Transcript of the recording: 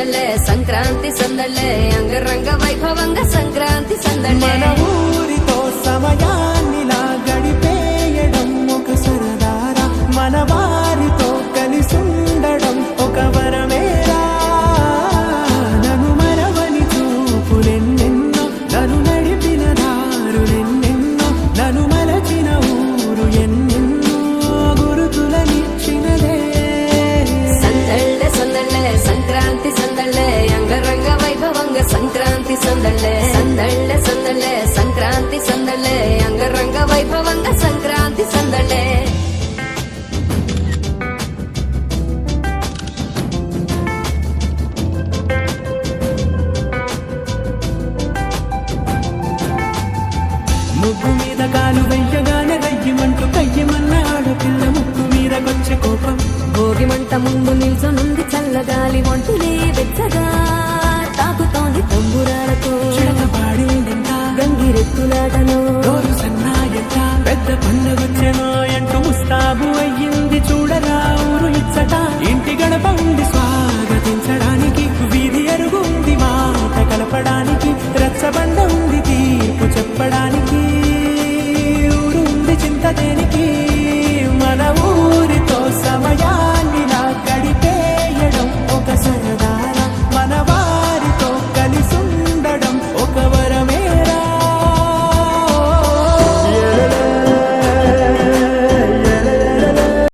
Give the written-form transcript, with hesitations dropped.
సందళ్ళే సంక్రాంతి సందళ్ళే అంగరంగ వైభవంగా సంక్రాంతి సందళ్ళే మన ఊరితో సమయాన్నిలా గడిపేయడం ఒక సరదారా మన వారితో కలిసుండడం ఒక వరమేరా నన్ను మరవని చూపులెన్నెన్నో నన్ను నడిపిన దారులెన్నెన్నో నన్ను మలచిన ఊరు ఎన్నెన్నో గురుతులనిచ్చినదే సందళ్ళే సందళ్ళే సంక్రాంతి సందళ్ళే అంగరంగ వైభవంగా సంక్రాంతి సందళ్ళే సందళ్ళే సందళ్ళే సంక్రాంతి సందళ్ళే అంగరంగ వైభవంగా సంక్రాంతి సందళ్ళే ముగ్గు మీద కాలు వెయ్యగానే రయ్యమంటూ కయ్యమన్న ఆడపిల్ల ముక్కు మీదకొచ్చే కోపం భోగి మంట ముందు